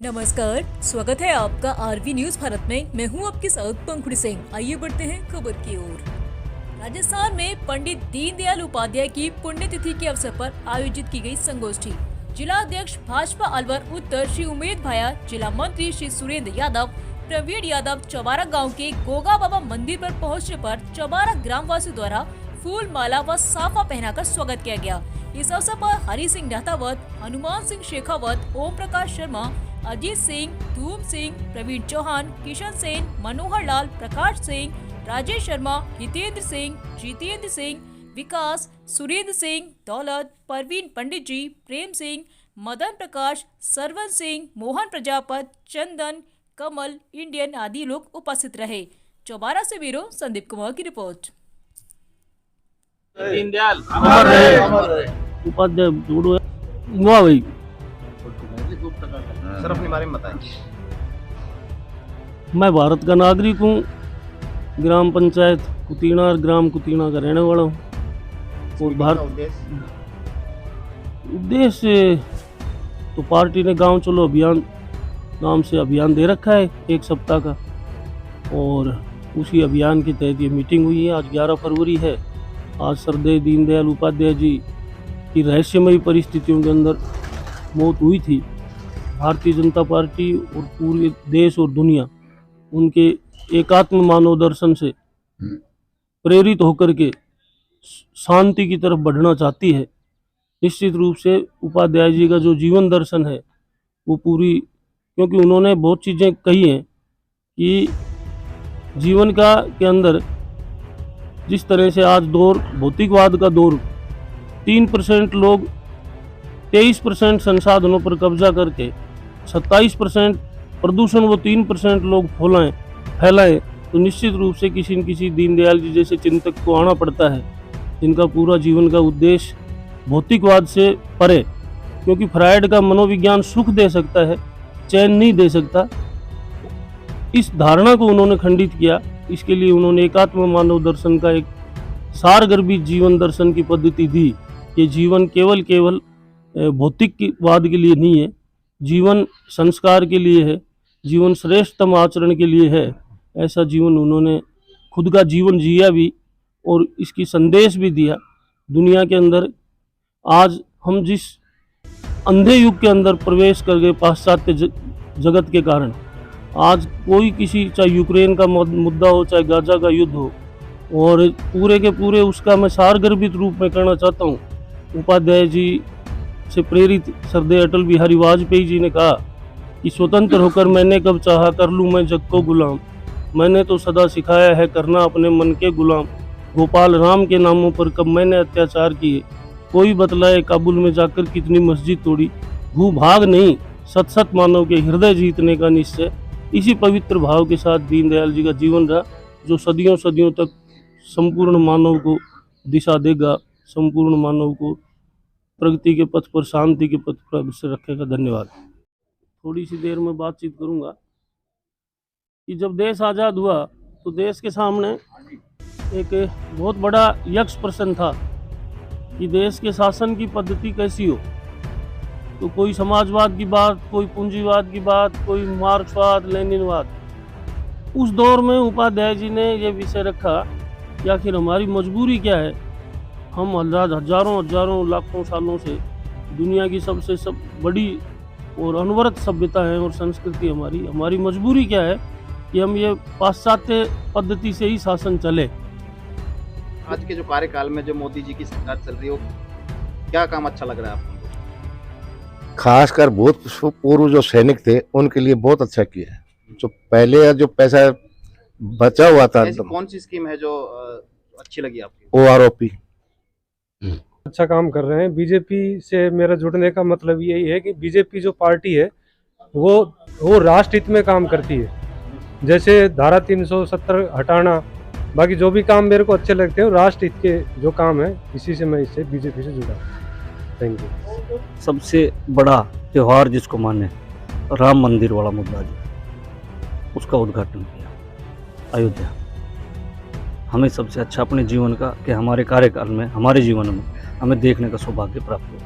नमस्कार, स्वागत है आपका आरवी न्यूज भारत में। मैं हूं आपके साथ पंखुड़ी सिंह। आइए बढ़ते हैं खबर की ओर। राजस्थान में पंडित दीनदयाल उपाध्याय की पुण्यतिथि के अवसर पर आयोजित की गई संगोष्ठी। जिला अध्यक्ष भाजपा अलवर उत्तर श्री उमेद भाया, जिला मंत्री श्री सुरेंद्र यादव, प्रवीण यादव चौबारा गाँव के गोगा बाबा मंदिर पर पहुँचने पर चौबारा ग्रामवासियों द्वारा फूल माला व साफा पहनाकर स्वागत किया गया। इस अवसर पर हरि सिंह राठावत, हनुमान सिंह शेखावत, ओम प्रकाश शर्मा, अजीत सिंह, धूम सिंह, प्रवीण चौहान, किशन सेन, मनोहर लाल, प्रकाश सिंह, राजेश शर्मा, हितेंद्र सिंह, जितेंद्र सिंह, विकास, सुरेंद्र सिंह, दौलत, परवीन पंडित जी, प्रेम सिंह, मदन प्रकाश, सरवन सिंह, मोहन प्रजापत, चंदन, कमल, इंडियन आदि लोग उपस्थित रहे। चौबारा से ब्यूरो संदीप कुमार की रिपोर्ट। दीनदयाल उपाध्याय जोड़ो है। वाह भाई, सर अपने बारे में बताएं। मैं भारत का नागरिक हूँ, ग्राम पंचायत कुतीना और ग्राम कुतीना का रहने वाला हूँ। और भारत उद्देश्य तो पार्टी ने गांव चलो अभियान नाम से अभियान दे रखा है 1 सप्ताह का, और उसी अभियान के तहत ये मीटिंग हुई है। आज 11 फरवरी है। आज सरदेव दीनदयाल उपाध्याय जी की रहस्यमयी परिस्थितियों के अंदर मौत हुई थी। भारतीय जनता पार्टी और पूरे देश और दुनिया उनके एकात्म मानव दर्शन से प्रेरित होकर के शांति की तरफ बढ़ना चाहती है। निश्चित रूप से उपाध्याय जी का जो जीवन दर्शन है वो पूरी, क्योंकि उन्होंने बहुत चीज़ें कही हैं कि जीवन का के अंदर जिस तरह से आज दौर भौतिकवाद का दौर, 3% लोग 23% संसाधनों पर कब्जा करके 27% प्रदूषण वो 3% लोग फैलाएं, तो निश्चित रूप से किसी न किसी दीनदयाल जी जैसे चिंतक को आना पड़ता है, जिनका पूरा जीवन का उद्देश्य भौतिकवाद से परे, क्योंकि फ्रायड का मनोविज्ञान सुख दे सकता है, चैन नहीं दे सकता। इस धारणा को उन्होंने खंडित किया। इसके लिए उन्होंने एकात्म मानव दर्शन का एक सारगर्भित जीवन दर्शन की पद्धति दी। ये जीवन केवल भौतिकवाद के लिए नहीं है, जीवन संस्कार के लिए है, जीवन श्रेष्ठतम आचरण के लिए है। ऐसा जीवन उन्होंने खुद का जीवन जिया भी और इसकी संदेश भी दिया दुनिया के अंदर। आज हम जिस अंधे युग के अंदर प्रवेश कर गए पाश्चात्य जगत के कारण, आज कोई किसी, चाहे यूक्रेन का मुद्दा हो, चाहे गाजा का युद्ध हो, और पूरे के पूरे उसका मैं सारगर्भित रूप में करना चाहता हूँ। उपाध्याय जी से प्रेरित सरदेव अटल बिहारी वाजपेयी जी ने कहा कि स्वतंत्र होकर मैंने कब चाहा कर लूँ मैं जग को गुलाम, मैंने तो सदा सिखाया है करना अपने मन के गुलाम, गोपाल राम के नामों पर कब मैंने अत्याचार किए, कोई बतलाए काबुल में जाकर कितनी मस्जिद तोड़ी, भूभाग नहीं सत सत मानव के हृदय जीतने का निश्चय। इसी पवित्र भाव के साथ दीनदयाल जी का जीवन रहा, जो सदियों सदियों तक संपूर्ण मानव को दिशा देगा, संपूर्ण मानव को प्रगति के पथ पर, शांति के पथ पर अवश्य रखेगा। धन्यवाद। थोड़ी सी देर में बातचीत करूंगा कि जब देश आज़ाद हुआ तो देश के सामने एक बहुत बड़ा यक्ष प्रश्न था कि देश के शासन की पद्धति कैसी हो। तो कोई समाजवाद की बात, कोई पूंजीवाद की बात, कोई मार्क्सवाद, लेनिनवाद। उस दौर में उपाध्याय जी ने यह विषय रखा कि आखिर हमारी मजबूरी क्या है। हम हजारों लाखों सालों से दुनिया की सबसे बड़ी और अनवरत सभ्यता है और संस्कृति हमारी मजबूरी क्या है कि हम ये पाश्चात्य पद्धति से ही शासन चले। आज के जो कार्यकाल में जो मोदी जी की सरकार चल रही है, वो क्या काम अच्छा लग रहा है आपको? खासकर बहुत पूर्व जो सैनिक थे उनके लिए बहुत अच्छा किया है। जो पहले जो पैसा बचा हुआ था, कौन सी स्कीम है जो अच्छी लगी आपको? OROP अच्छा काम कर रहे हैं। बीजेपी से मेरा जुड़ने का मतलब यही है कि बीजेपी जो पार्टी है वो राष्ट्र हित में काम करती है। जैसे धारा 370 हटाना, बाकी जो भी काम मेरे को अच्छे लगते हैं राष्ट्र हित के जो काम है, इसी से मैं इससे बीजेपी से जुड़ा। Thank you. सबसे बड़ा त्यौहार जिसको माने, राम मंदिर वाला मुद्दा जो उसका उद्घाटन किया अयोध्या। हमें सबसे अच्छा अपने जीवन का कि हमारे कार्यकाल में, हमारे जीवन में हमें देखने का सौभाग्य प्राप्त हुआ।